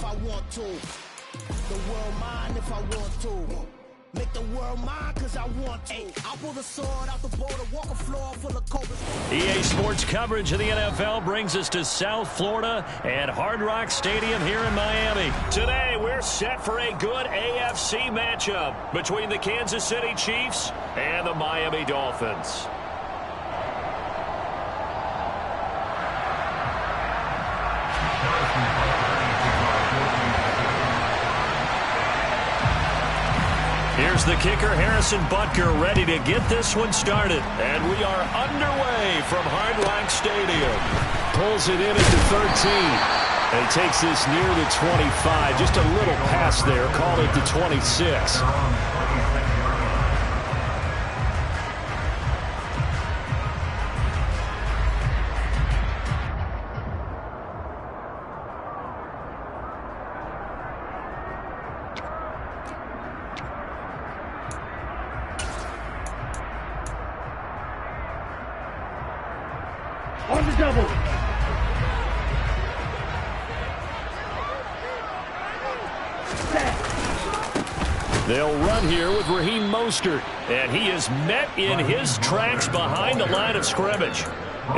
if I want to. The world mine if I want to. Make the world mine cause I want to. I pull the sword out the border, walk a floor full of cobras. EA Sports coverage of the NFL brings us to South Florida and Hard Rock Stadium here in Miami. Today we're set for a good AFC matchup between the Kansas City Chiefs and the Miami Dolphins. Here's the kicker, Harrison Butker, ready to get this one started. And we are underway from Hard Rock Stadium. Pulls it in at the 13. And he takes this near the 25. Just a little pass there. Call it the 26. On the double. They'll run here with Raheem Mostert. And he is met in his tracks behind the line of scrimmage.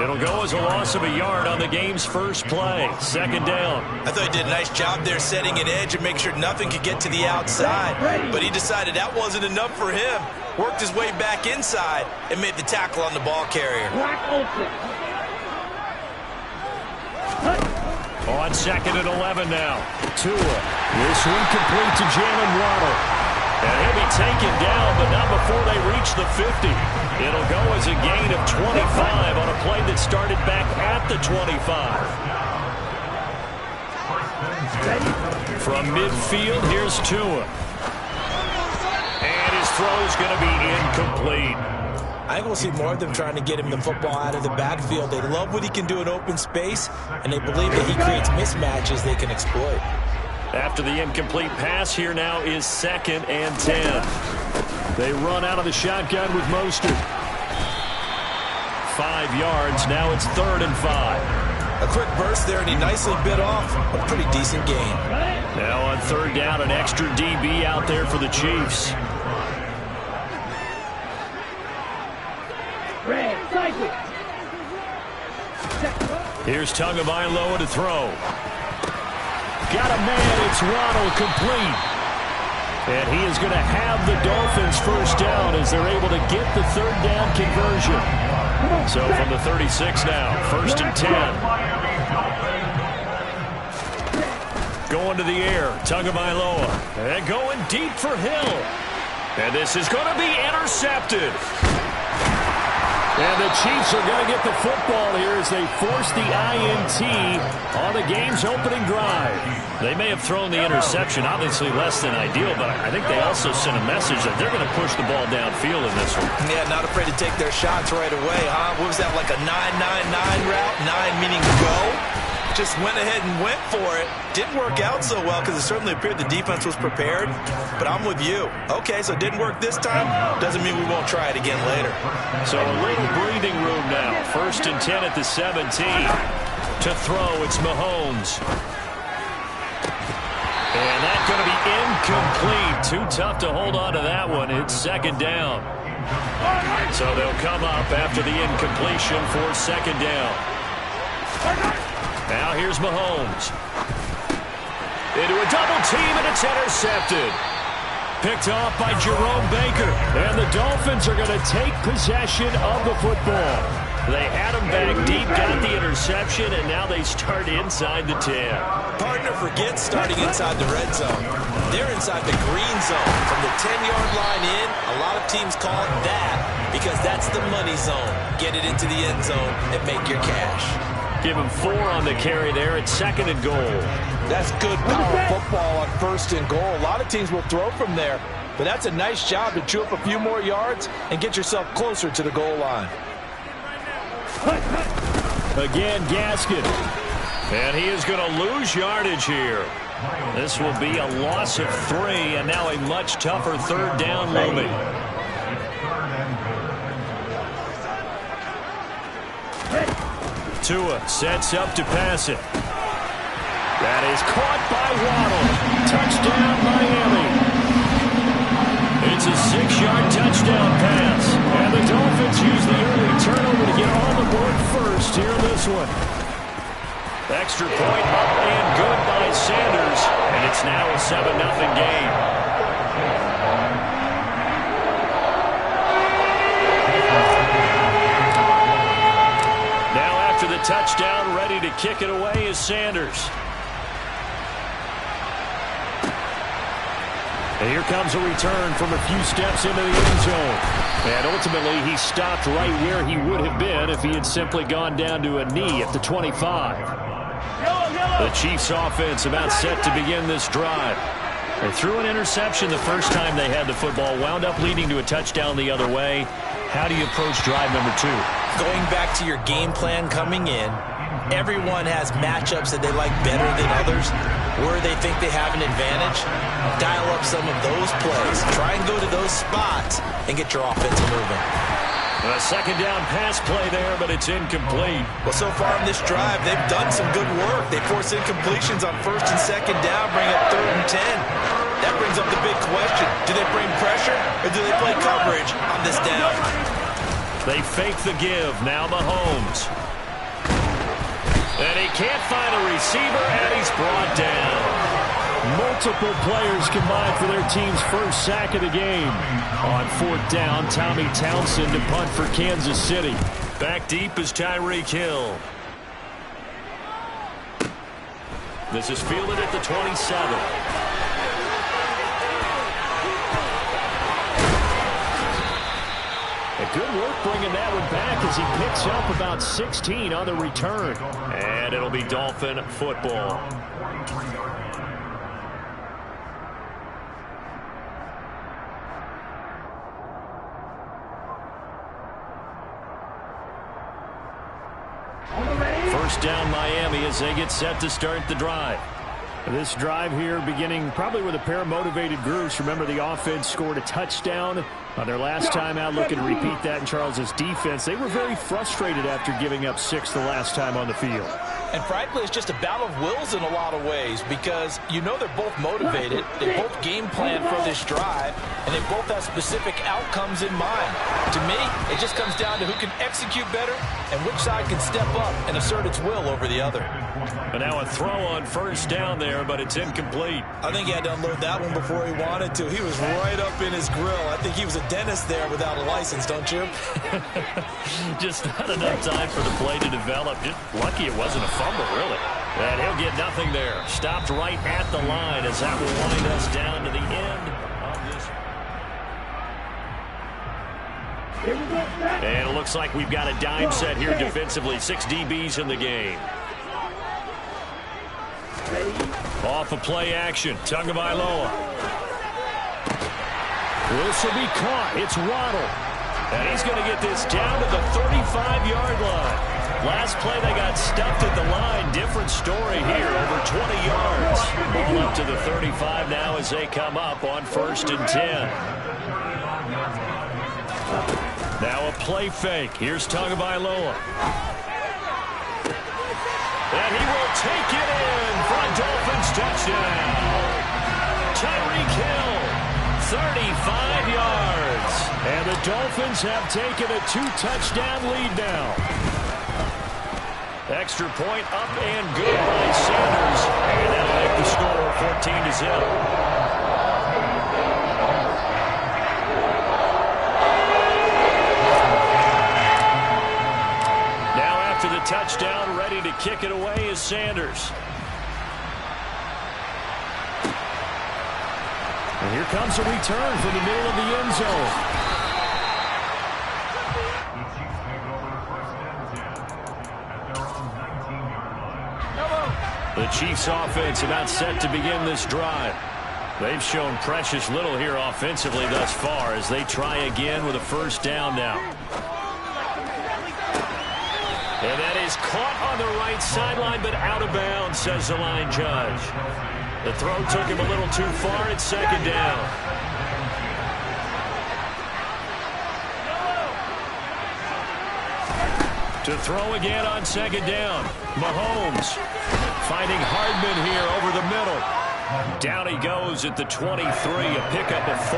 It'll go as a loss of a yard on the game's first play. Second down. I thought he did a nice job there setting an edge and make sure nothing could get to the outside. But he decided that wasn't enough for him. Worked his way back inside and made the tackle on the ball carrier. On second and 11 now. Tua. This one complete to Jalen Waddle. And he'll be taken down, but not before they reach the 50. It'll go as a gain of 25 on a play that started back at the 25. From midfield, here's Tua. And his throw's going to be incomplete. I think we'll see more of them trying to get him the football out of the backfield. They love what he can do in open space, and they believe that he creates mismatches they can exploit. After the incomplete pass, here now is second and 10. They run out of the shotgun with Mostert. 5 yards. Now it's third and 5. A quick burst there, and he nicely bit off a pretty decent gain. Now on third down, an extra DB out there for the Chiefs. Here's Tagovailoa to throw. Got a man, it's Waddle, complete. And he is going to have the Dolphins first down as they're able to get the third down conversion. So from the 36 now, first and 10. Going to the air, Tagovailoa. And going deep for Hill. And this is going to be intercepted. And the Chiefs are going to get the football here as they force the INT on the game's opening drive. They may have thrown the interception, obviously less than ideal, but I think they also sent a message that they're going to push the ball downfield in this one. Yeah, not afraid to take their shots right away, huh? What was that, like a 9-9-9 route? 9 meaning go? Just went ahead and went for it. Didn't work out so well because it certainly appeared the defense was prepared. But I'm with you. Okay, so it didn't work this time. Doesn't mean we won't try it again later. So a little breathing room now. First and 10 at the 17. To throw, it's Mahomes. And that's going to be incomplete. Too tough to hold on to that one. It's second down. So they'll come up after the incompletion for second down. Now here's Mahomes. Into a double team, and it's intercepted. Picked off by Jerome Baker. And the Dolphins are going to take possession of the football. They had him back deep, got the interception, and now they start inside the 10. Partner forgets starting inside the red zone. They're inside the green zone. From the 10-yard line in, a lot of teams call it that because that's the money zone. Get it into the end zone and make your cash. Give him 4 on the carry there at second and goal. That's good power football on first and goal. A lot of teams will throw from there, but that's a nice job to chew up a few more yards and get yourself closer to the goal line. Again, Gaskin. And he is going to lose yardage here. This will be a loss of 3, and now a much tougher third down looming. Tua sets up to pass it. That is caught by Waddle. Touchdown, Miami. It's a 6-yard touchdown pass. And the Dolphins use the early turnover to get on the board first here in this one. Extra point up and good by Sanders. And it's now a 7-0 game. Now after the touchdown, ready to kick it away is Sanders. And here comes a return from a few steps into the end zone. And ultimately, he stopped right where he would have been if he had simply gone down to a knee at the 25. The Chiefs' offense about set to begin this drive. They threw an interception the first time they had the football, wound up leading to a touchdown the other way. How do you approach drive number 2? Going back to your game plan coming in, everyone has matchups that they like better than others, where they think they have an advantage. Dial up some of those plays. Try and go to those spots and get your offense moving. A second down pass play there, but it's incomplete. Well, so far in this drive, they've done some good work. They force incompletions on first and second down, bring up 3rd and 10. That brings up the big question. Do they bring pressure or do they play coverage on this down? They fake the give. Now Mahomes. And he can't find a receiver, and he's brought down. Multiple players combined for their team's first sack of the game. On 4th down, Tommy Townsend to punt for Kansas City. Back deep is Tyreek Hill. This is fielded at the 27. Good work bringing that one back as he picks up about 16 on the return. And it'll be Dolphin football. First down Miami as they get set to start the drive. This drive here beginning probably with a pair of motivated groups. Remember, the offense scored a touchdown on their last time out. Looking to repeat that in Charles's defense. They were very frustrated after giving up 6 the last time on the field. And frankly, it's just a battle of wills in a lot of ways because you know they're both motivated. They both game plan for this drive, and they both have specific outcomes in mind. To me, it just comes down to who can execute better and which side can step up and assert its will over the other. And now a throw on first down there, but it's incomplete. I think he had to unload that one before he wanted to. He was right up in his grill. I think he was a dentist there without a license, don't you? Just not enough time for the play to develop. Just lucky it wasn't a fumble, really. And he'll get nothing there. Stopped right at the line as that will wind us down to the end of this. And it looks like we've got a dime set here defensively. 6 DBs in the game. Off of play action. Tagovailoa. This will be caught. It's Waddle. And he's going to get this down to the 35-yard line. Last play they got stuffed at the line. Different story here. Over 20 yards. Ball up to the 35 now as they come up on 1st and 10. Now a play fake. Here's Tagovailoa. And he will take it in for a Dolphins touchdown. Tyreek Hill, 35 yards. And the Dolphins have taken a 2-touchdown lead now. Extra point up and good by Sanders. And that'll make the score 14-0. The touchdown, ready to kick it away is Sanders. And here comes a return from the middle of the end zone. The Chiefs offense about set to begin this drive. They've shown precious little here offensively thus far as they try again with a first down now. And that is caught on the right sideline, but out of bounds, says the line judge. The throw took him a little too far. It's second down. To throw again on second down. Mahomes Finding Hardman here over the middle. Down he goes at the 23, a pickup of 4.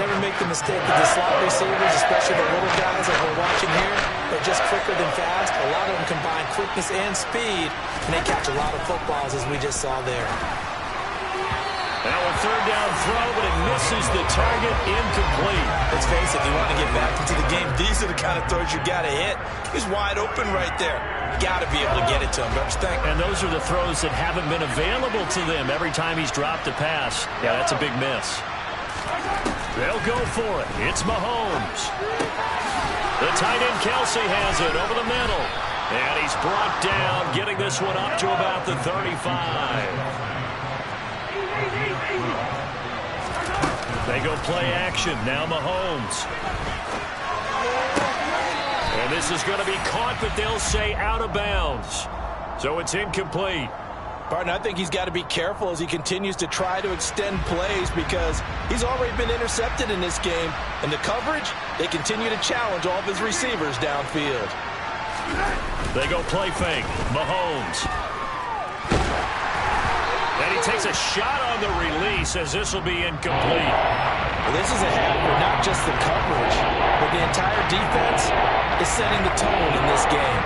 Never make the mistake that the slot receivers, especially the little guys that we're watching here, are just quicker than fast. A lot of them combine quickness and speed, and they catch a lot of footballs, as we just saw there. Now a third down throw, but it misses the target, incomplete. Let's face it, if you want to get back into the game, these are the kind of throws you got to hit. He's wide open right there. Got to be able to get it to him, don't you think? And those are the throws that haven't been available to them every time he's dropped a pass. Yeah, that's a big miss. They'll go for it. It's Mahomes. The tight end Kelsey has it over the middle. And he's brought down, getting this one up to about the 35. They go play action. Now Mahomes. And this is going to be caught, but they'll say out of bounds. So it's incomplete. Barton, I think he's got to be careful as he continues to try to extend plays because he's already been intercepted in this game. And the coverage, they continue to challenge all of his receivers downfield. They go play fake. Mahomes. And he takes a shot on the release as this will be incomplete. Well, this is a habit for not just the coverage, but the entire defense is setting the tone in this game.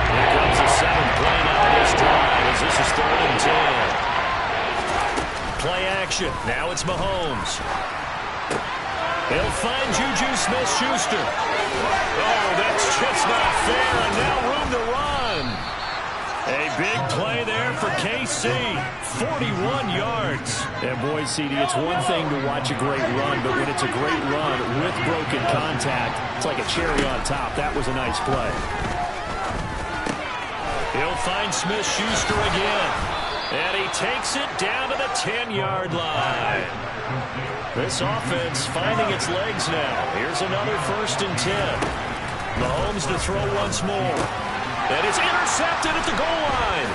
Here comes the 7th play now this drive as this is 3rd and 10. Play action. Now it's Mahomes. He'll find Juju Smith-Schuster. Oh, that's just not fair, and now room to run. A big play there for KC. 41 yards. And boy, CD, it's one thing to watch a great run, but when it's a great run with broken contact, it's like a cherry on top. That was a nice play. He'll find Smith-Schuster again. And he takes it down to the 10-yard line. This offense finding its legs now. Here's another 1st and 10. Mahomes to throw once more. And it's intercepted at the goal line.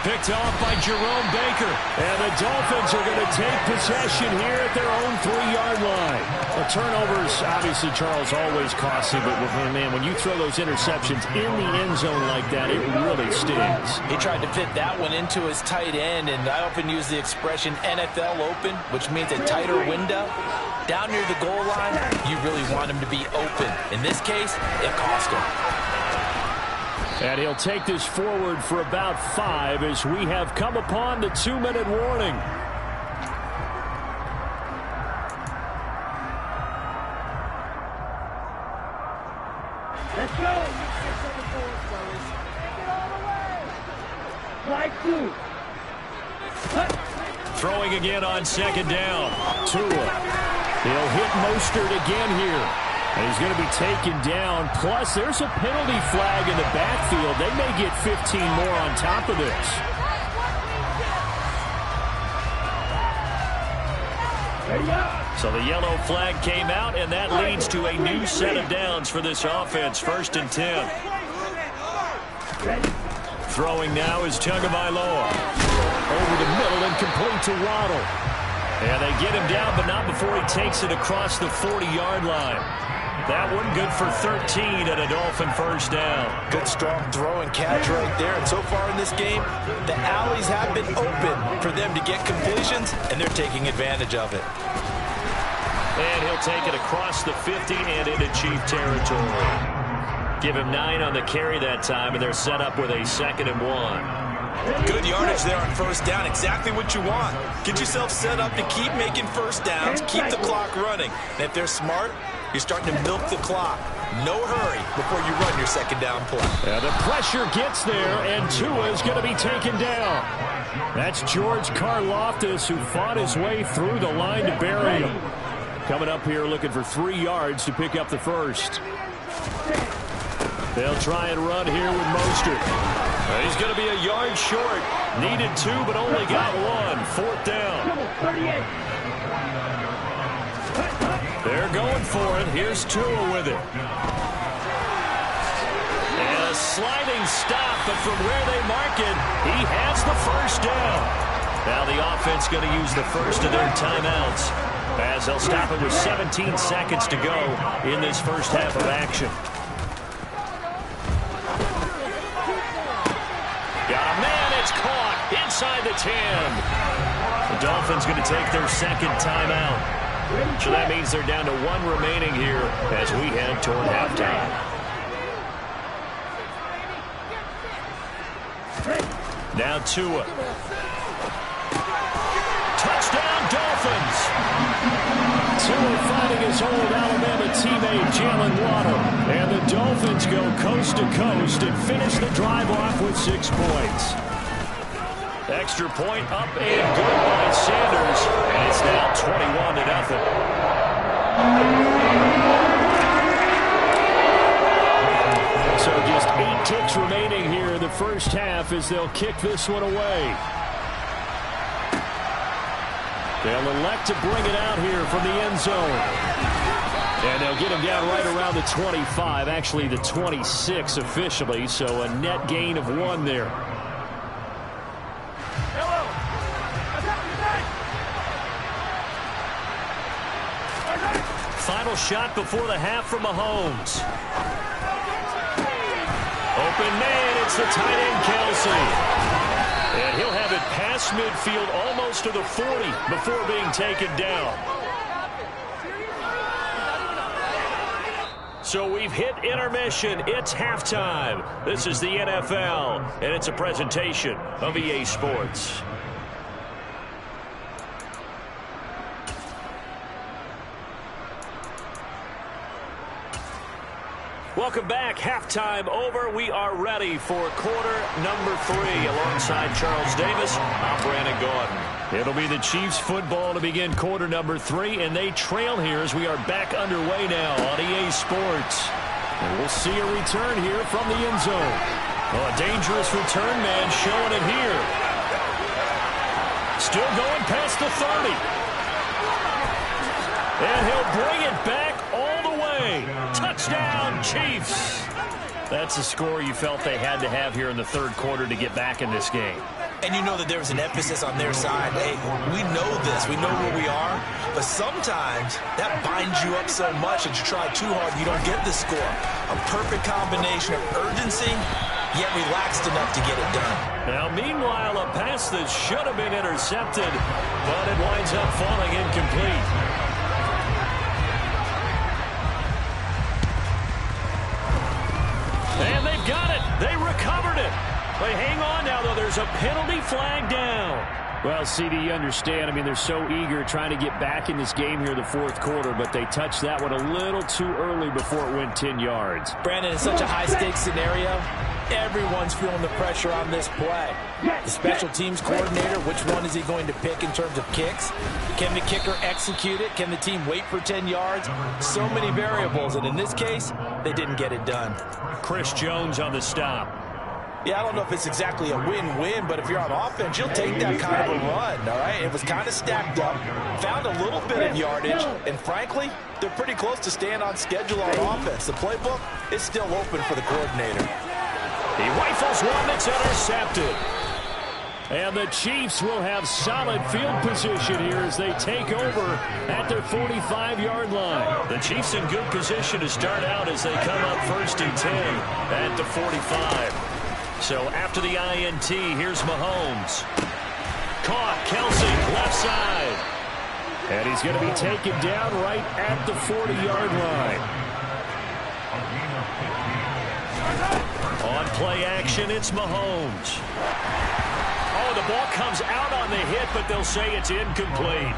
Picked off by Jerome Baker. And the Dolphins are going to take possession here at their own 3-yard line. The turnovers, obviously, Charles, always costly. But, man, when you throw those interceptions in the end zone like that, it really stings. He tried to fit that one into his tight end, and I often use the expression NFL open, which means a tighter window. Down near the goal line, you really want him to be open. In this case, it cost him. And he'll take this forward for about 5 as we have come upon the 2-minute warning. Let's go. Right through. Throwing again on 2nd down. Tua. He'll hit Mostert again here. And he's going to be taken down. Plus, there's a penalty flag in the backfield. They may get 15 more on top of this. So the yellow flag came out, and that leads to a new set of downs for this offense. 1st and 10. Throwing now is Tagovailoa. Over the middle and complete to Waddle. And they get him down, but not before he takes it across the 40-yard line. That one good for 13 and a Dolphin 1st down. Good strong throw and catch right there. And so far in this game, the alleys have been open for them to get completions, and they're taking advantage of it. And he'll take it across the 50 and into Chief territory. Give him 9 on the carry that time, and they're set up with a 2nd and 1. Good yardage there on 1st down. Exactly what you want. Get yourself set up to keep making 1st downs, keep the clock running. And if they're smart, you're starting to milk the clock. No hurry before you run your 2nd down play. Yeah, the pressure gets there, and Tua is going to be taken down. That's George Karlaftis, who fought his way through the line to bury him. Coming up here looking for 3 yards to pick up the 1st. They'll try and run here with Mostert. He's going to be a yard short. Needed 2, but only got 1. 4th down. They're going for it. Here's Tua with it. And a sliding stop, but from where they mark it, he has the 1st down. Now the offense going to use the first of their timeouts as they'll stop it with 17 seconds to go in this 1st half of action. inside the 10. The Dolphins going to take their second timeout. So that means they're down to 1 remaining here as we head toward halftime. Now Tua. Touchdown, Dolphins! Tua fighting his old Alabama teammate Jalen Waddle. And the Dolphins go coast to coast and finish the drive off with 6 points. Extra point up and good by Sanders. And it's now 21-0. So just 8 ticks remaining here in the first half as they'll kick this one away. They'll elect to bring it out here from the end zone. And they'll get him down right around the 25, actually the 26 officially, so a net gain of 1 there. Final shot before the half from Mahomes. Open man, it's the tight end, Kelsey. And he'll have it past midfield almost to the 40 before being taken down. So we've hit intermission. It's halftime. This is the NFL, and it's a presentation of EA Sports. Welcome back. Halftime over. We are ready for quarter number 3. Alongside Charles Davis, I'm Brandon Gordon. It'll be the Chiefs football to begin quarter number 3, and they trail here as we are back underway now on EA Sports. And we'll see a return here from the end zone. Oh, a dangerous return man showing it here. Still going past the 30. And he'll bring it back all the way. Touchdown, Chiefs. That's the score you felt they had to have here in the third quarter to get back in this game. And you know that there was an emphasis on their side. Hey, we know this. We know where we are. But sometimes that binds you up so much that you try too hard, you don't get the score. A perfect combination of urgency, yet relaxed enough to get it done. Now, meanwhile, a pass that should have been intercepted, but it winds up falling incomplete. And they've got it. They recovered it. They hang on now, though. There's a penalty flag down. Well, CD, you understand. I mean, they're so eager trying to get back in this game here in the fourth quarter, but they touched that one a little too early before it went 10 yards. Brandon, it's such a high-stakes scenario. Everyone's feeling the pressure on this play. The special teams coordinator, which one is he going to pick in terms of kicks? Can the kicker execute it? Can the team wait for 10 yards? So many variables, and in this case, they didn't get it done. Chris Jones on the stop. Yeah, I don't know if it's exactly a win-win, but if you're on offense, you'll take that kind of a run, all right? It was kind of stacked up, found a little bit of yardage, and frankly, they're pretty close to staying on schedule on offense. The playbook is still open for the coordinator. He rifles one that's intercepted. And the Chiefs will have solid field position here as they take over at their 45-yard line. The Chiefs in good position to start out as they come up 1st and 10 at the 45. So after the INT, here's Mahomes. Caught, Kelsey, left side. And he's going to be taken down right at the 40-yard line. On play action, it's Mahomes. Oh, the ball comes out on the hit, but they'll say it's incomplete.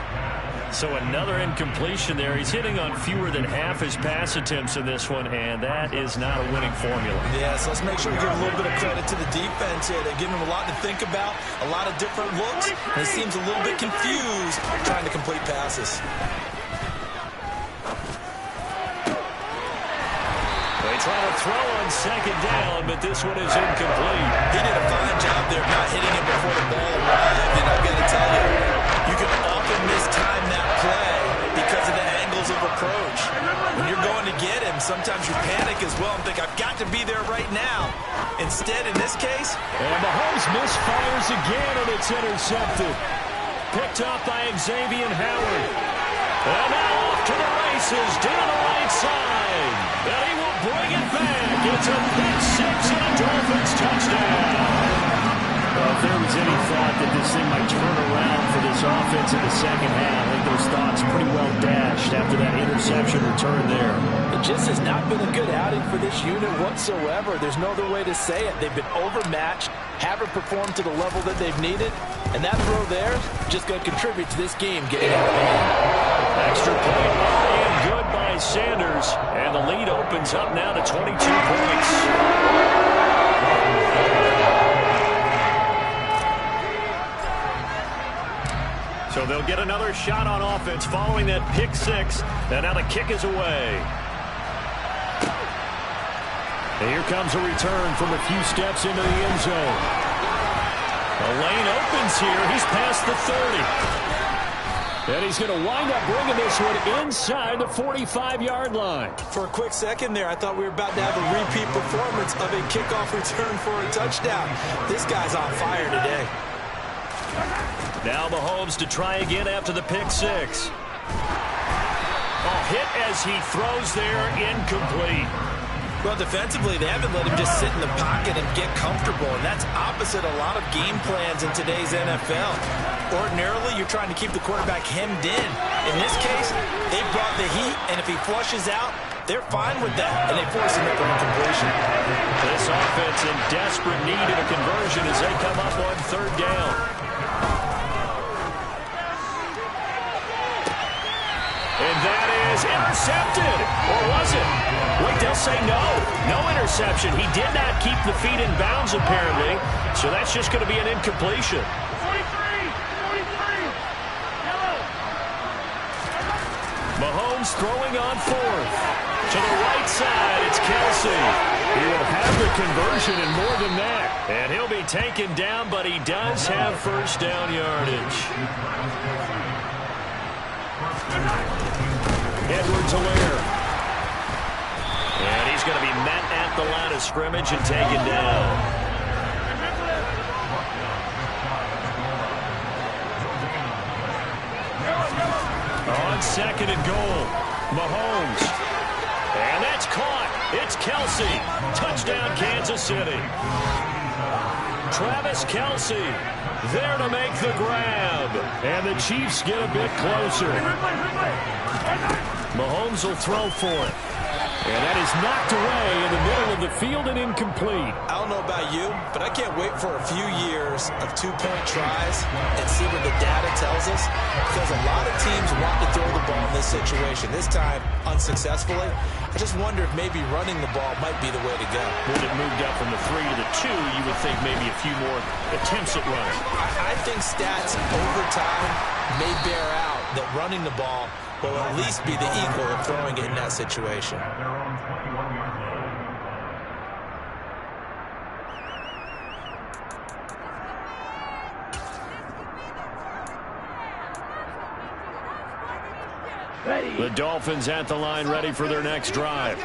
So another incompletion there. He's hitting on fewer than half his pass attempts in this one, and that is not a winning formula. Yeah, so let's make sure we give a little bit of credit to the defense here. They're giving him a lot to think about, a lot of different looks, and he seems a little bit confused trying to complete passes. They try to throw on second down, but this one is incomplete. He did a fine job there not hitting him before the ball arrived, and I've got to tell you, you can often mistime that play because of the angles of approach. When you're going to get him, sometimes you panic as well and think, I've got to be there right now. Instead, in this case... And Mahomes misfires again, and it's intercepted. Picked up by Xavier Howard. And now off to the races, down the right side. And he will bring it back. It's a pick six and a Dolphins touchdown. Well, if there was any thought that this thing might turn around for this offense in the second half, I think those thoughts pretty well dashed after that interception return there. It just has not been a good outing for this unit whatsoever. There's no other way to say it. They've been overmatched, haven't performed to the level that they've needed, and that throw there just going to contribute to this game getting out of hand. Extra point and good by Sanders, and the lead opens up now to 22 points. So they'll get another shot on offense following that pick six. And now the kick is away. And here comes a return from a few steps into the end zone. The lane opens here. He's past the 30. And he's going to wind up bringing this one inside the 45-yard line. For a quick second there, I thought we were about to have a repeat performance of a kickoff return for a touchdown. This guy's on fire today. Now Mahomes to try again after the pick six. Hit as he throws there, incomplete. Well, defensively, they haven't let him just sit in the pocket and get comfortable, and that's opposite a lot of game plans in today's NFL. Ordinarily, you're trying to keep the quarterback hemmed in. In this case, they brought the heat, and if he flushes out, they're fine with that, and they force him into incompletion. This offense in desperate need of a conversion as they come up on third down. And that is intercepted. Or was it? Wait, they'll say no. No interception. He did not keep the feet in bounds, apparently. So that's just going to be an incompletion. 43. Mahomes throwing on fourth. To the right side, it's Kelsey. He will have the conversion and more than that. And he'll be taken down, but he does have first down yardage. Edwards-Helaire. And he's going to be met at the line of scrimmage and taken down. On second and goal, Mahomes. And that's caught. It's Kelsey. Touchdown, Kansas City. Travis Kelsey there to make the grab. And the Chiefs get a bit closer. Mahomes will throw for it. And that is knocked away in the middle of the field and incomplete. I don't know about you, but I can't wait for a few years of two-point tries and see what the data tells us. Because a lot of teams want to throw the ball in this situation. This time, unsuccessfully. I just wonder if maybe running the ball might be the way to go. When it moved up from the 3 to the 2, you would think maybe a few more attempts at running. I think stats over time may bear out that running the ball will at least be the equal of throwing it in that situation. The Dolphins at the line ready for their next drive.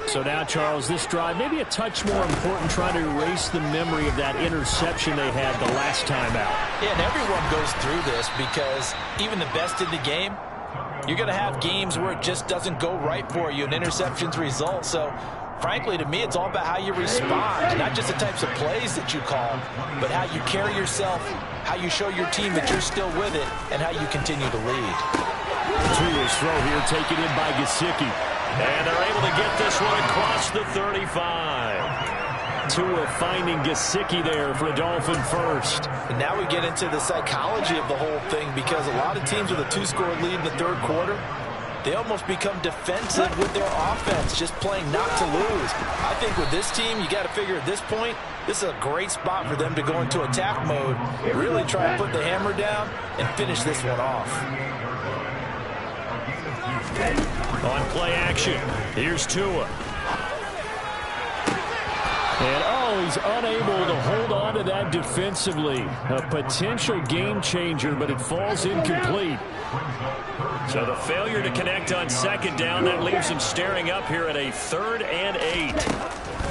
So now, Charles, this drive maybe a touch more important, trying to erase the memory of that interception they had the last time out. Yeah, and everyone goes through this because even the best in the game, you're going to have games where it just doesn't go right for you, and interceptions result. So, frankly, to me, it's all about how you respond, not just the types of plays that you call, but how you carry yourself, how you show your team that you're still with it, and how you continue to lead. Tua's throw here taken in by Gesicki. And they're able to get this one across the 35. Tua finding Gesicki there for a Dolphin first. And now we get into the psychology of the whole thing, because a lot of teams with a 2-score lead in the third quarter, they almost become defensive with their offense, just playing not to lose. I think with this team, you got to figure at this point, this is a great spot for them to go into attack mode, really try and put the hammer down and finish this one off. On play action, here's Tua. And, he's unable to hold on to that defensively. A potential game changer, but it falls incomplete. So the failure to connect on second down, that leaves him staring up here at a 3rd and 8.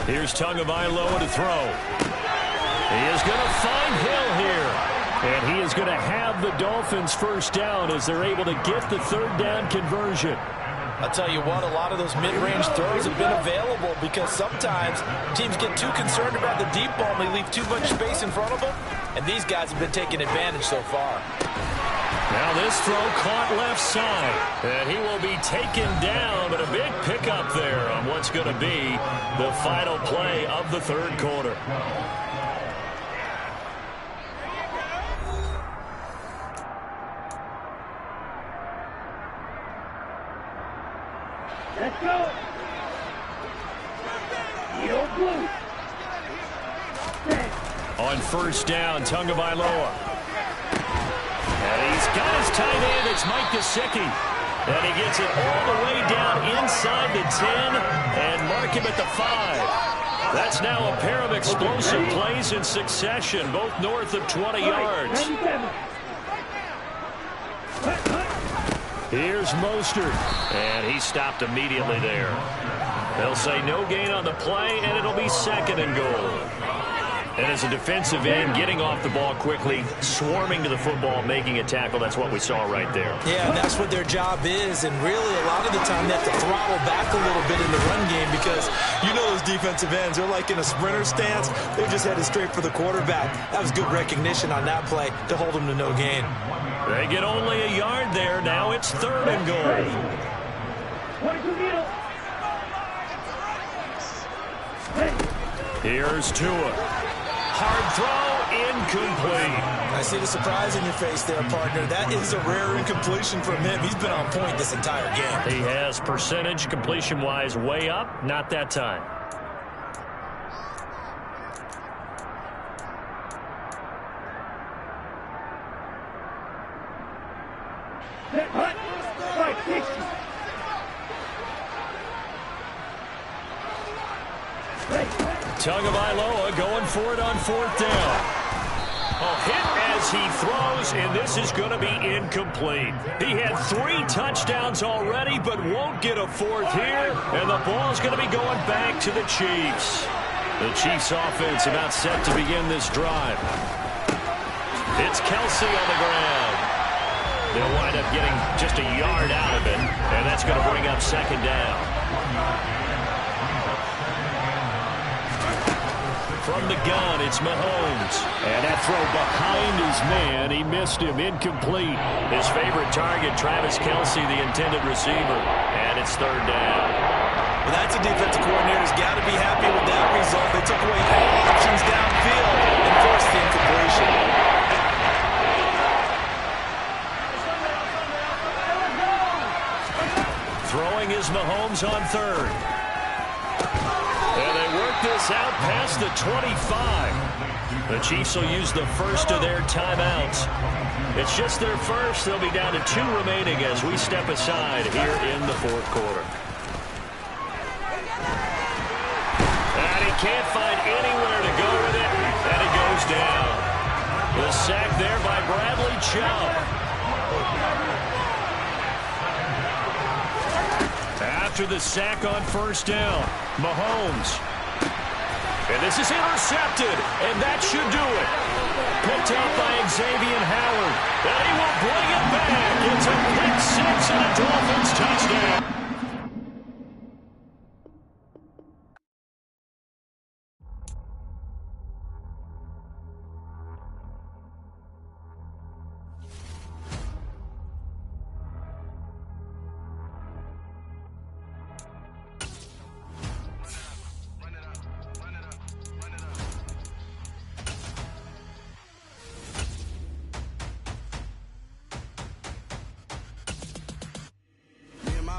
Here's Tagovailoa to throw. He is going to find Hill here. And he is going to have the Dolphins first down as they're able to get the 3rd down conversion. I'll tell you what, a lot of those mid-range throws have been available because sometimes teams get too concerned about the deep ball and they leave too much space in front of them, and these guys have been taking advantage so far. Now this throw caught left side, and he will be taken down, but a big pickup there on what's going to be the final play of the third quarter. Let's go. Yo, blue. On first down, Tagovailoa. And he's got his tight end. It's Mike Gesicki. And he gets it all the way down inside the 10 and mark him at the 5. That's now a pair of explosive plays in succession, both north of 20 yards. Here's Mostert, and he stopped immediately there. They'll say no gain on the play, and it'll be 2nd and goal. And as a defensive end, getting off the ball quickly, swarming to the football, making a tackle, that's what we saw right there. Yeah, and that's what their job is, and really a lot of the time they have to throttle back a little bit in the run game because you know those defensive ends, they're like in a sprinter stance. They're just headed straight for the quarterback. That was good recognition on that play to hold them to no gain. They get only a yard there. Now it's 3rd and goal. Here's Tua. Hard throw, incomplete. I see the surprise in your face there, partner. That is a rare incompletion from him. He's been on point this entire game. He has percentage completion-wise way up. Not that time. Tagovailoa going for it on 4th down. A hit as he throws, and this is going to be incomplete. He had 3 touchdowns already, but won't get a 4th here, and the ball's going to be going back to the Chiefs. The Chiefs offense about set to begin this drive. It's Kelsey on the ground. They'll wind up getting just a yard out of it, and that's going to bring up 2nd down. From the gun, it's Mahomes. And that throw behind his man, he missed him, incomplete. His favorite target, Travis Kelsey, the intended receiver. And it's 3rd down. Well, that's a defensive coordinator's got to be happy with that result. They took away all options downfield and forced the incompletion. Throwing is Mahomes on 3rd. And they work this out past the 25. The Chiefs will use the first of their timeouts. It's just their first. They'll be down to 2 remaining as we step aside here in the 4th quarter. And he can't find anywhere to go with it, and it goes down. The sack there by Bradley Chubb. After the sack on 1st down, Mahomes. And this is intercepted, and that should do it. Picked up by Xavier Howard. And he will bring it back. It's a pick 6 and a Dolphins touchdown.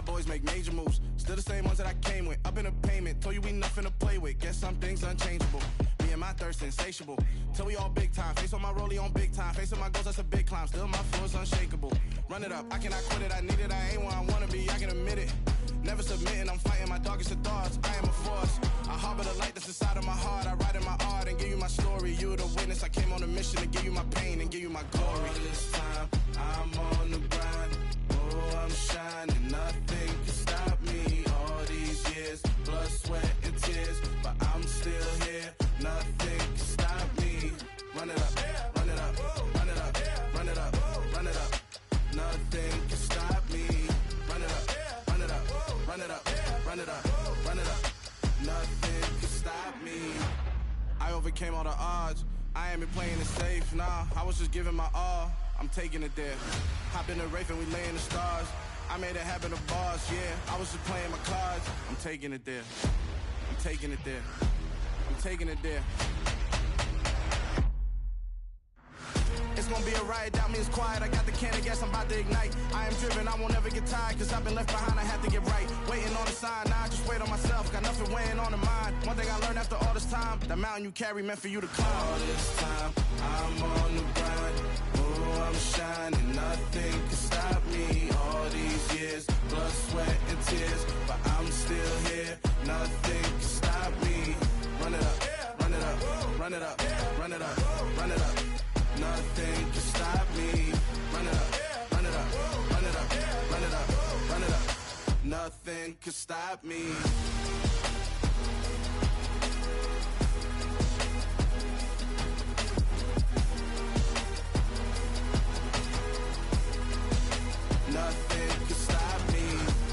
Boys make major moves, still the same ones that I came with. Up in a payment, told you we nothing to play with. Guess some things unchangeable. Me and my thirst insatiable. Till we all big time. Face on my rollie on big time. Face on my goals, that's a big climb. Still my flow is unshakable. Run it up, I cannot quit it. I need it, I ain't where I wanna be. I can admit it. Never submitting, I'm fighting my darkest of thoughts. I am a force. I harbor the light that's inside of my heart. I write in my art and give you my story. You the witness. I came on a mission to give you my pain and give you my glory. All this time, I'm on the grind. Oh, I'm shining. Nothing can stop me. All these years, blood, sweat, and tears. But I'm still here. Nothing can stop me. Run it up, run it up, run it up, run it up, run it up. Nothing can stop me. Run it up, run it up. overcame all the odds. I ain't been playing it safe, nah. I was just giving my all. I'm taking it there. Hop in the Wraith and we lay in the stars. I made it happen to bars, yeah. I was just playing my cards. I'm taking it there. I'm taking it there. I'm taking it there. It's gonna be a riot, doubt me it's quiet. I got the can of gas, I'm about to ignite. I am driven, I won't ever get tired, cause I've been left behind, I have to get right. Waiting on the sign, now I just wait on myself. Got nothing weighing on the mind. One thing I learned after all this time, the mountain you carry meant for you to climb. All this time, I'm on the grind. Oh, I'm shining, nothing can stop me. All these years, blood, sweat, and tears, but I'm still here. Nothing can stop me. Run it up, run it up, run it up, run it up, run it up. Nothing can stop me. Run it up, run it up, run it up, run it up, run it up. Nothing can stop me. Nothing can stop me.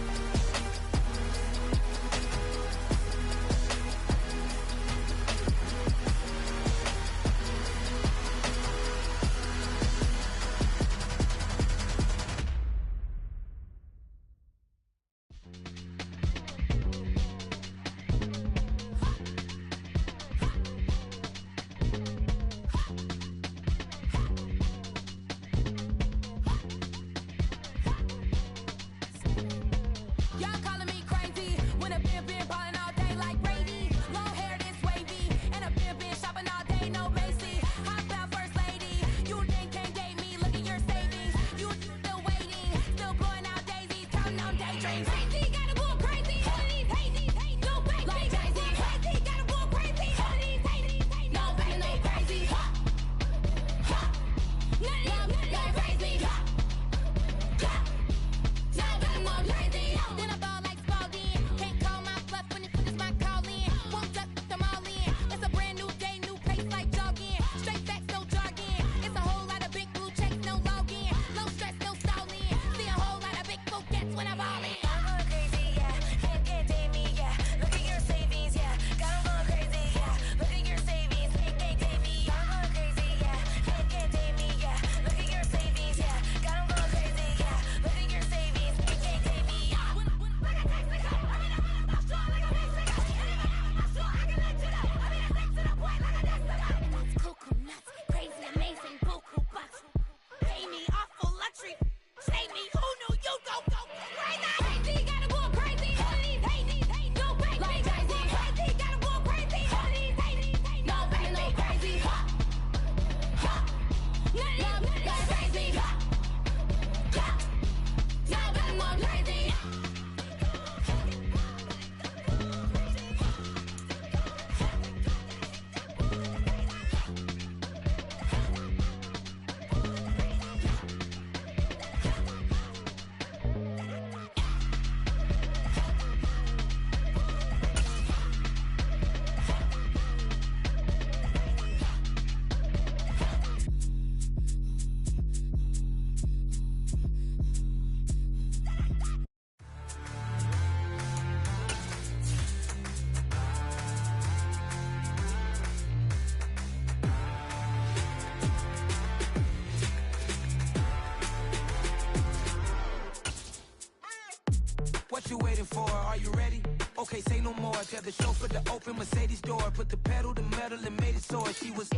What you waiting for? Are you ready? Okay, say no more. Tell the chauffeur to open Mercedes door. Put the pedal to metal and made it soar. She was,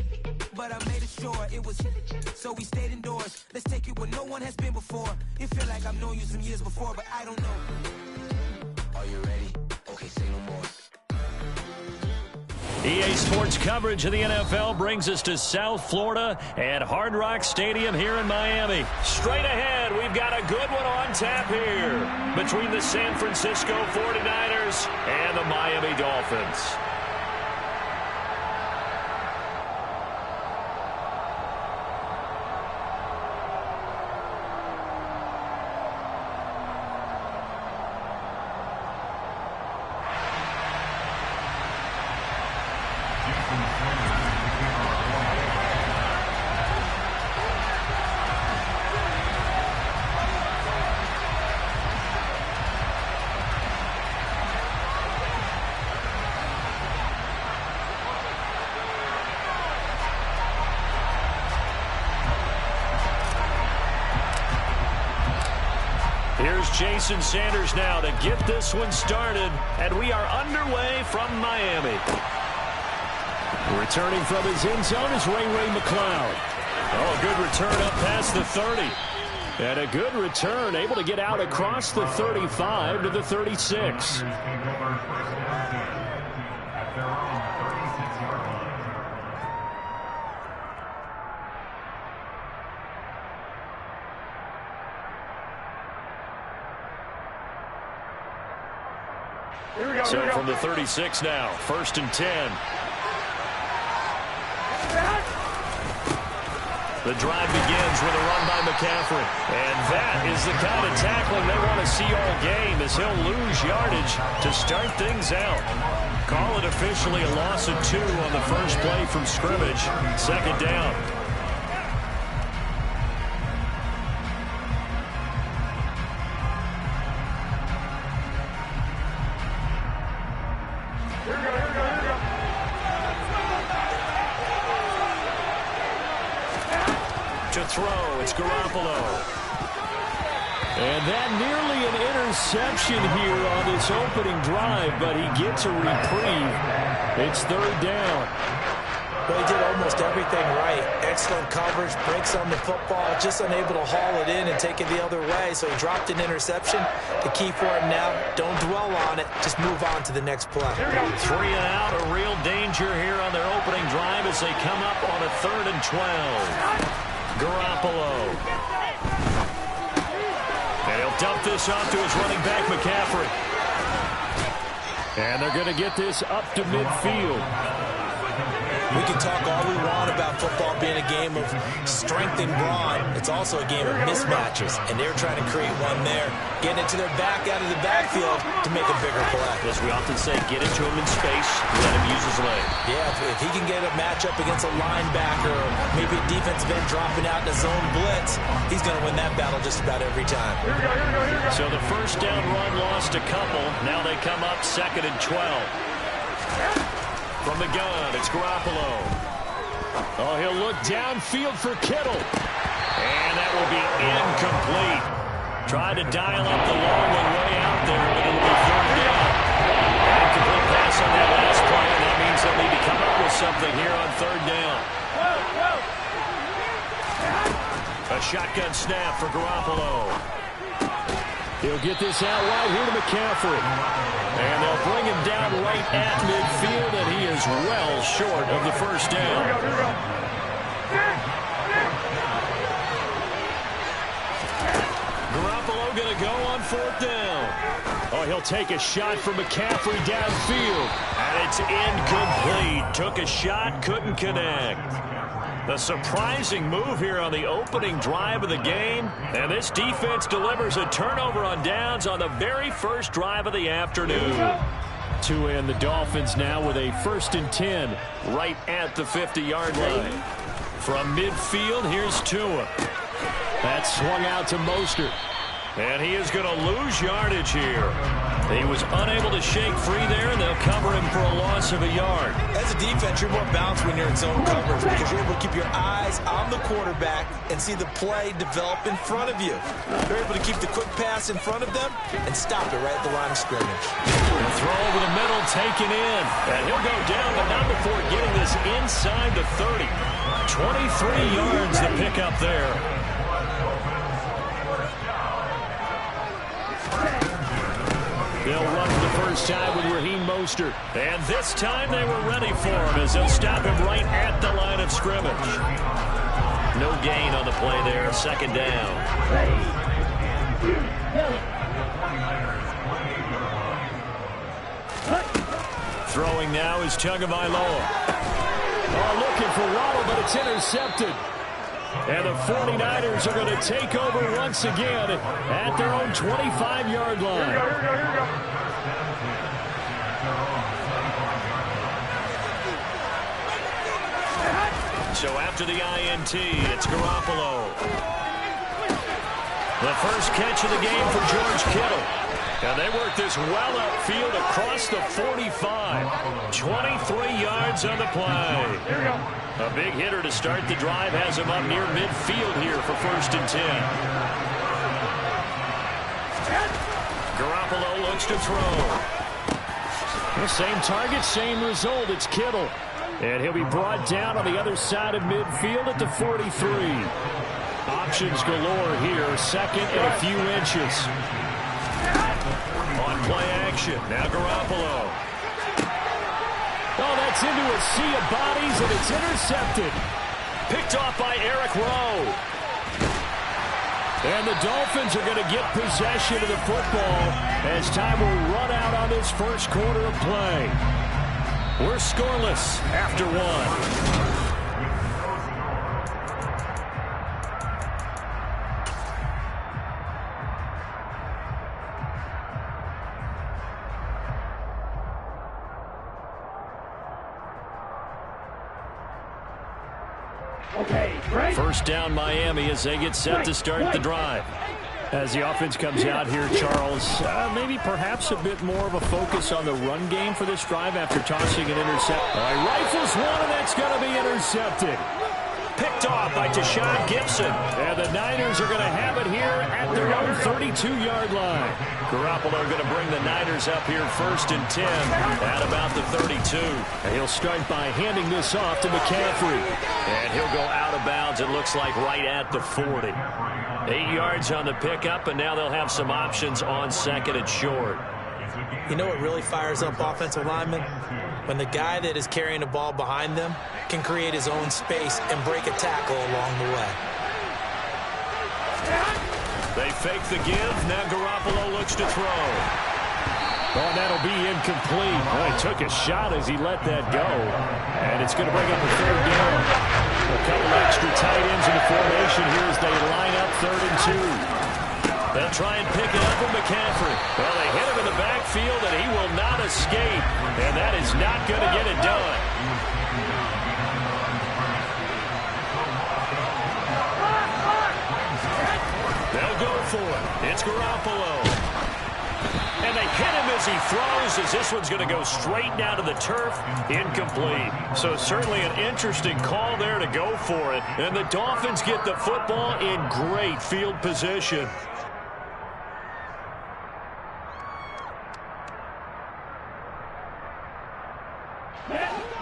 but I made it sure it was. So we stayed indoors. Let's take it where no one has been before. It feel like I've known you some years before, but I don't know. Are you ready? Okay, say no more. EA Sports coverage of the NFL brings us to South Florida at Hard Rock Stadium here in Miami. Straight ahead, we've got a good one on tap here between the San Francisco 49ers and the Miami Dolphins. Here's Jason Sanders now to get this one started, and we are underway from Miami. Returning from his end zone is Ray McCloud. Oh, a good return up past the 30. And a good return, able to get out across the 35 to the 36. So from the 36 now, 1st and 10. The drive begins with a run by McCaffrey. And that is the kind of tackling they want to see all game, as he'll lose yardage to start things out. Call it officially a loss of 2 on the first play from scrimmage. 2nd down. To throw, it's Garoppolo. And that nearly an interception here on this opening drive, but he gets a reprieve. It's 3rd down. Well, he did almost everything right. Excellent coverage, breaks on the football, just unable to haul it in and take it the other way. So he dropped an interception. The key for him now, don't dwell on it. Just move on to the next play. 3 and out, a real danger here on their opening drive as they come up on a 3rd and 12. Garoppolo. And he'll dump this off to his running back, McCaffrey. And they're going to get this up to midfield. We can talk all we want about football being a game of strength and brawn. It's also a game of mismatches, and they're trying to create one there. Getting it to their back out of the backfield to make a bigger play. As we often say, get into him in space, let him use his leg. Yeah, if he can get a matchup against a linebacker or maybe a defensive end dropping out in a zone blitz, he's going to win that battle just about every time. So the first down run lost a couple. Now they come up 2nd and 12. From the gun, it's Garoppolo. Oh, he'll look downfield for Kittle. And that will be incomplete. Tried to dial up the long one way out there, but it'll be 3rd down. Incomplete pass on that last play, and that means they'll need to come up with something here on 3rd down. A shotgun snap for Garoppolo. He'll get this out wide here to McCaffrey. And they'll bring him down right at midfield, and he is well short of the first down. Garoppolo going to go on 4th down. Oh, he'll take a shot from McCaffrey downfield. And it's incomplete. Took a shot, couldn't connect. A surprising move here on the opening drive of the game. And this defense delivers a turnover on downs on the very first drive of the afternoon. To end the Dolphins now with a 1st and 10 right at the 50-yard line. From midfield, here's Tua. That's swung out to Mostert. And he is going to lose yardage here. He was unable to shake free there, and they'll cover him for a loss of a yard. As a defense, you're more balanced when you're in zone coverage because you're able to keep your eyes on the quarterback and see the play develop in front of you. You're able to keep the quick pass in front of them and stop it right at the line of scrimmage. The throw over the middle, taken in. And he'll go down, but not before getting this inside the 30. 23 yards to pick up there. They'll run for the first time with Raheem Mostert. And this time they were ready for him as they'll stop him right at the line of scrimmage. No gain on the play there. 2nd down. Throwing now is Tagovailoa. Oh, looking for Waddle, but it's intercepted. And the 49ers are going to take over once again at their own 25-yard line. So after the INT, it's Garoppolo. The first catch of the game for George Kittle. And they work this well upfield across the 45. 23 yards on the play. A big hitter to start the drive has him up near midfield here for 1st and 10. Garoppolo looks to throw. The same target, same result. It's Kittle. And he'll be brought down on the other side of midfield at the 43. Options galore here. Second and a few inches. On play action. Now Garoppolo. Oh, that's into a sea of bodies, and it's intercepted. Picked off by Eric Rowe. And the Dolphins are going to get possession of the football as time will run out on this first quarter of play. We're scoreless after one. First down Miami as they get set to start the drive. As the offense comes out here, Charles, maybe perhaps a bit more of a focus on the run game for this drive after tossing an intercept. Rifles one, and that's going to be intercepted. Picked off by Tashawn Gibson. And the Niners are going to have it here at their own 32-yard line. Garoppolo going to bring the Niners up here first and 10 at about the 32. And he'll start by handing this off to McCaffrey. And he'll go out of bounds, it looks like, right at the 40. 8 yards on the pickup, and now they'll have some options on second and short. You know what really fires up offensive linemen? When the guy that is carrying the ball behind them can create his own space and break a tackle along the way. They fake the give. Now Garoppolo looks to throw. Oh, and that'll be incomplete. Well, he took a shot as he let that go. And it's going to bring up a third down. A couple extra tight ends in the formation here as they line up 3rd and 2. They'll try and pick it up with McCaffrey. Well, they hit him in the backfield, and he will not escape. And that is not going to get it done. They'll go for it. It's Garoppolo. And they hit him as he throws, as this one's going to go straight down to the turf. Incomplete. So certainly an interesting call there to go for it. And the Dolphins get the football in great field position.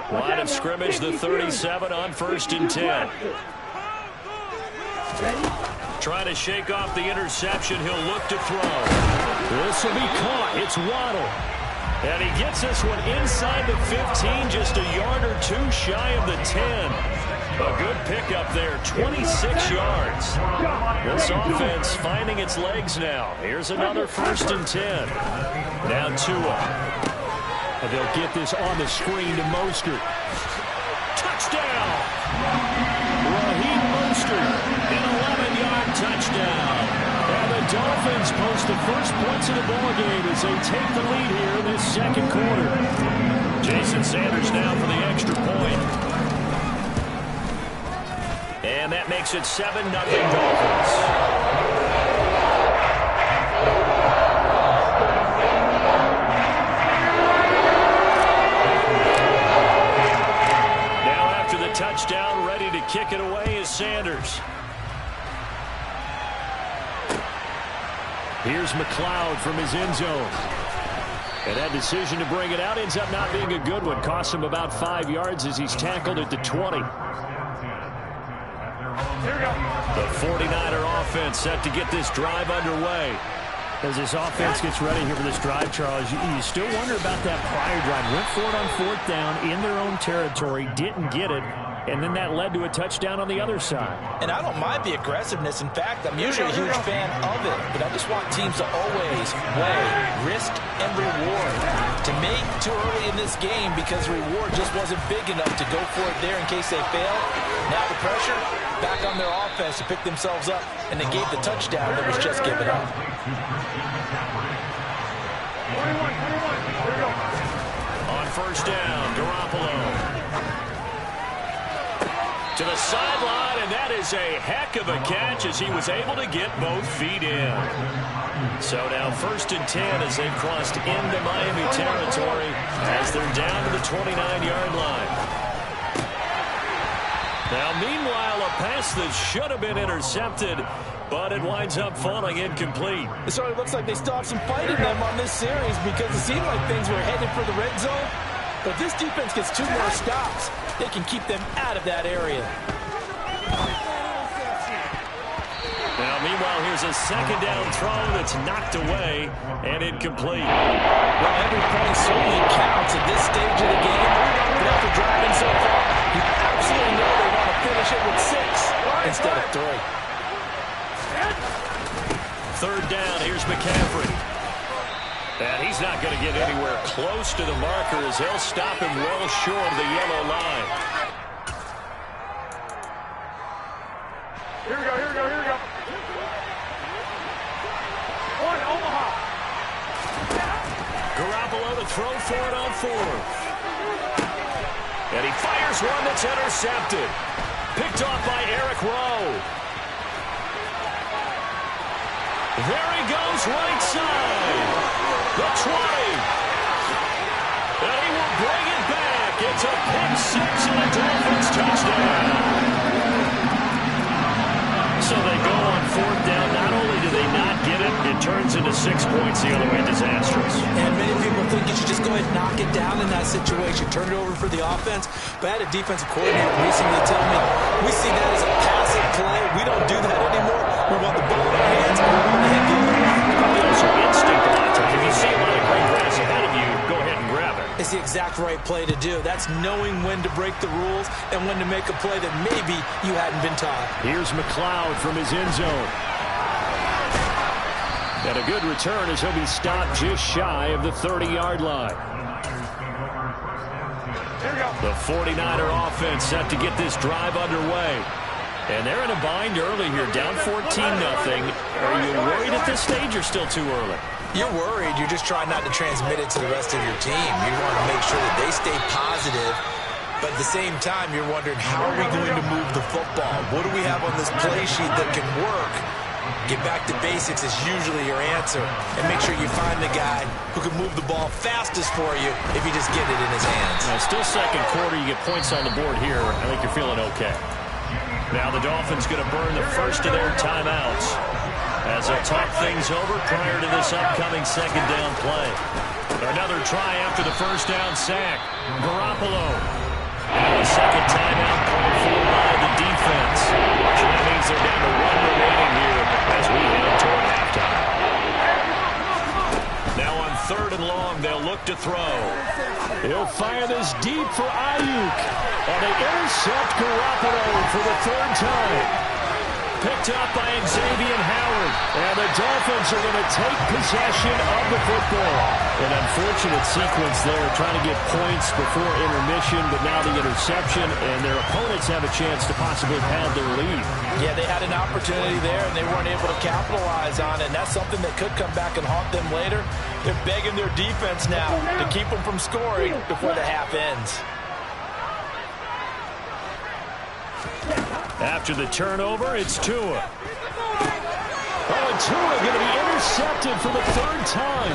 Line of scrimmage, the 37 on 1st and 10. Trying to shake off the interception. He'll look to throw. This will be caught. It's Waddle. And he gets this one inside the 15, just a yard or two shy of the 10. A good pickup there, 26 yards. This offense finding its legs now. Here's another 1st and 10. Now Tua. And they'll get this on the screen to Mostert. Touchdown! Raheem Mostert, an 11-yard touchdown. And the Dolphins post the first points of the ballgame as they take the lead here in this second quarter. Jason Sanders now for the extra point. And that makes it 7-0 Dolphins. Touchdown, ready to kick it away is Sanders. Here's McLeod from his end zone. And that decision to bring it out ends up not being a good one. Costs him about 5 yards as he's tackled at the 20. The 49er offense set to get this drive underway. As this offense gets ready here for this drive, Charles, you still wonder about that prior drive. Went for it on 4th down in their own territory, didn't get it, and then that led to a touchdown on the other side. And I don't mind the aggressiveness. In fact, I'm usually a huge fan of it, but I just want teams to always weigh risk and reward. To me, too early in this game because the reward just wasn't big enough to go for it there in case they fail. Now the pressure back on their offense to pick themselves up, and they gave the touchdown that was just given up. On 1st down, Garoppolo. To the sideline, and that is a heck of a catch as he was able to get both feet in. So now 1st and 10 as they've crossed into Miami territory as they're down to the 29-yard line. Now, meanwhile, a pass that should have been intercepted, but it winds up falling incomplete. It sort of looks like they still have some fight in them on this series because it seemed like things were headed for the red zone. But if this defense gets 2 more stops, they can keep them out of that area. Now, meanwhile, here's a second down throw that's knocked away and incomplete. Well, every point certainly counts at this stage of the game. But after driving so far, you absolutely know they want to finish it with 6 instead of 3. Third down, here's McCaffrey. And he's not going to get anywhere close to the marker as he'll stop him well short of the yellow line. Here we go. One, Omaha. Garoppolo to throw for it on 4th. And he fires one that's intercepted. Picked off by Eric Rowe. There he goes, right side. The 20. And he will bring it back. It's a pick 6 and a Dolphins touchdown. So they go on 4th down. Not only do they not get it, it turns into 6 points the other way. Disastrous. And many people think you should just go ahead and knock it down in that situation. Turn it over for the offense. But I had a defensive coordinator recently tell me, we see that as a passive play. We don't do that anymore. We want the ball in our hands and we want to hit the other. Probably also instinct a lot of times. If you see a lot of green grass ahead of you, go ahead and grab it. It's the exact right play to do. That's knowing when to break the rules and when to make a play that maybe you hadn't been taught. Here's McLeod from his end zone. And a good return as he'll be stopped just shy of the 30-yard line. The 49er offense set to get this drive underway. And they're in a bind early here, down 14-0. Are you worried at this stage or still too early? You're worried. You're just trying not to transmit it to the rest of your team. You want to make sure that they stay positive. But at the same time, you're wondering, how are we going to move the football? What do we have on this play sheet that can work? Get back to basics is usually your answer. And make sure you find the guy who can move the ball fastest for you if you just get it in his hands. Now, still second quarter. You get points on the board here. I think you're feeling okay. Now the Dolphins going to burn the first of their timeouts as they'll talk things over prior to this upcoming second down play. Another try after the first down sack. Garoppolo. Now a second timeout called for by the defense. So that means they're down to 1 remaining here as we head toward halftime. Now on 3rd and long, they'll look to throw. He'll fire this deep for Ayuk. And they intercept Garoppolo for the 3rd time. Picked up by Xavier Howard. And the Dolphins are going to take possession of the football. An unfortunate sequence there, trying to get points before intermission, but now the interception, and their opponents have a chance to possibly have their lead. Yeah, they had an opportunity there, and they weren't able to capitalize on it, and that's something that could come back and haunt them later. They're begging their defense now to keep them from scoring before the half ends. After the turnover, it's Tua. Oh, and Tua going to be intercepted for the 3rd time.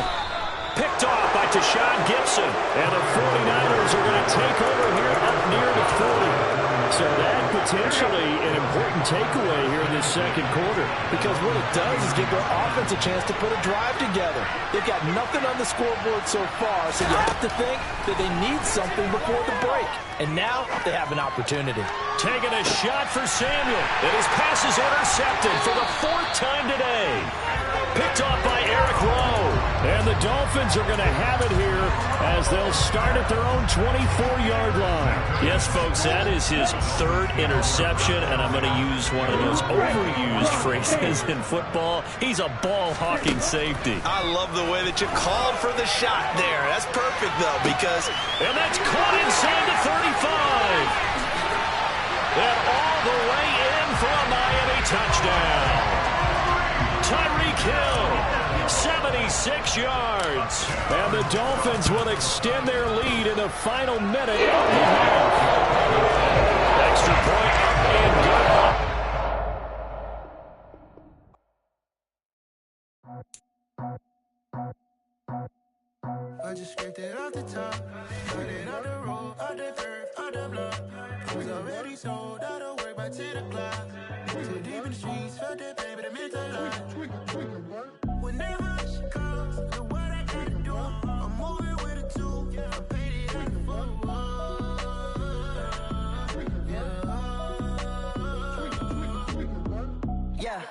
Picked off by Tashawn Gibson. And the 49ers are going to take over here up near the 40. So that potentially an important takeaway here in this second quarter. Because what it does is give their offense a chance to put a drive together. They've got nothing on the scoreboard so far, so you have to think that they need something before the break. And now they have an opportunity. Taking a shot for Samuel. And his pass is intercepted for the 4th time today. Picked off by Eric Rowe. And the Dolphins are going to have it here as they'll start at their own 24-yard line. Yes, folks, that is his 3rd interception, and I'm going to use one of those overused phrases in football. He's a ball-hawking safety. I love the way that you called for the shot there. That's perfect, though, because... And that's caught inside the 35. And all the way in for a Miami touchdown. Tyreek Hill, 76 yards. And the Dolphins will extend their lead in the final minute of the half. Extra point and good. I just scraped it off the top, got it on the road, on the turf, on the block. It was already sold out of by 10 o'clock. Too deep in the streets, felt that pain, but it meant a lot. Whenever she calls, know what I gotta do. I'm moving with a two, I paid it out the full. Yeah,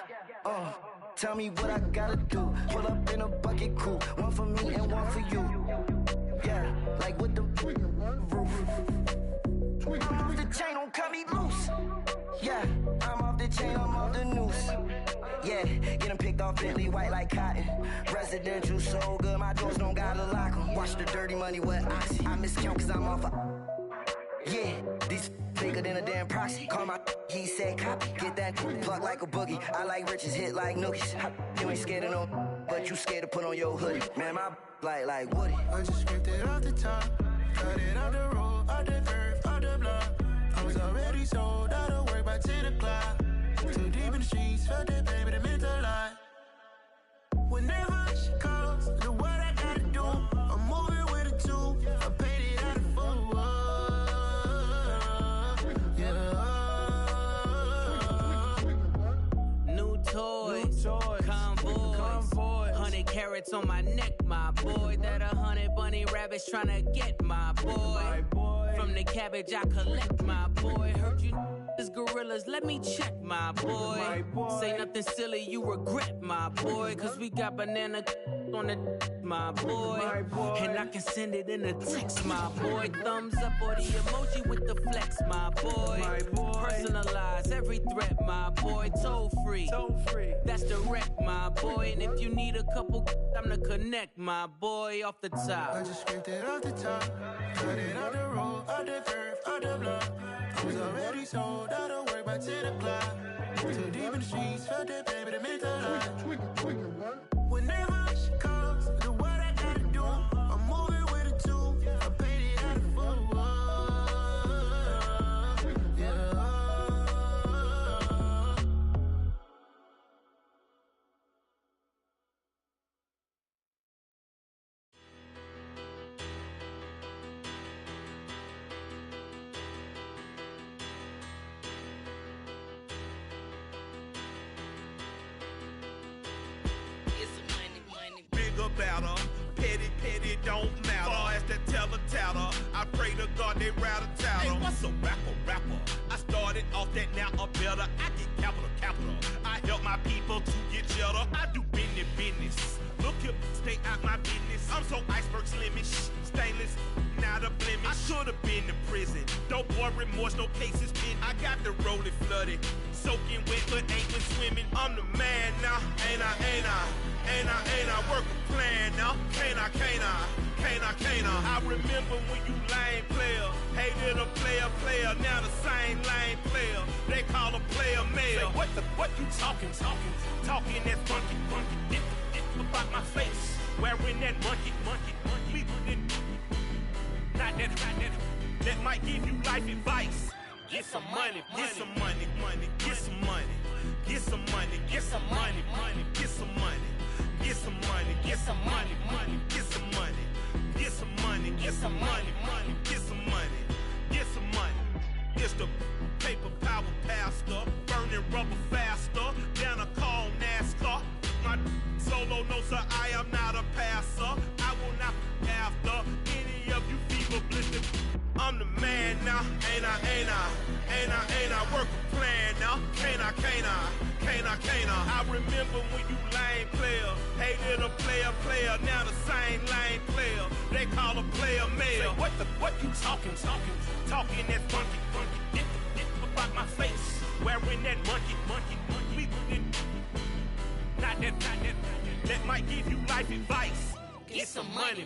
tell me what I gotta do. Pull up in a bucket crew, one for me and one for you. Yeah, like with the roof. I'm off the chain, don't cut me loose. Yeah, I'm off the chain, I'm off the noose. Yeah, getting picked off Bentley white like cotton. Residential so good, my doors don't gotta lock 'em. Watch the dirty money with oxy. I miscount cause I'm off a... Yeah, these bigger than a damn proxy. Call my he said copy. Get that plug like a boogie. I like riches, hit like nookies. You ain't scared of no, but you scared to put on your hoodie. Man, my like Woody. I just scraped it off the top. Cut it off the road, off the curve, off the block. I was already sold out of work by 10 o'clock. Too deep in the streets, felt that pain, but it meant a lot. Whenever she calls, know what I gotta do. I'm moving with a two, I paid it out of full. Yeah. New toys, convoys, 100 carats on my neck, my boy. That 100 bunny rabbits tryna get my boy. From the cabbage I collect, my boy. Heard you is gorillas, let me check, my boy. Say nothing silly, you regret, my boy. Cause we got banana on the my boy. And I can send it in a text, my boy. Thumbs up or the emoji with the flex, my boy. Personalize every threat, my boy. Toll free, that's direct, my boy. And if you need a couple, I'm the connect, my boy. Off the top, I just scraped it off the top. Cut it off the road, off the curve, off the block. I was already sold out of work by 10 o'clock. Too deep in the streets, felt that pain, but it meant a lot. Whenever she calls, know what I gotta do. I'm moving with a two, I paid it out of full. Yeah. Better, petty, don't matter. Far as that teller, I pray to God they rattle tattle. Hey, what's a rapper? I started off that, now I'm better. I get capital. I help my people to get cheddar. I do business. Look here, stay out my business. I'm so iceberg slimish, stainless, not a blemish. I should've been in prison. Don't boy remorse, no cases pinned. I got the rolling flooded, soaking wet, but ain't been swimming. I'm the man now, ain't I? Work a plan now, can't I? I remember when you lame player, hated a player, now the same lame player. They call a player mayor. Say, what you talking that funky. It about my face, wearing that monkey. Not that might give you life advice. Get some money. Get some money. It's the paper power pastor, burning rubber faster than a call NASCAR. My solo no sir, I am not a passer. I will not after any of you feeble blistered. I'm the man now, ain't I? Work a plan now, can't I? I remember when you lame player, hated a player, now the same lame player. They call a player mayor. Say, what you talking that funky. It about my face, wearing that monkey. Not that might give you life advice. Get some money.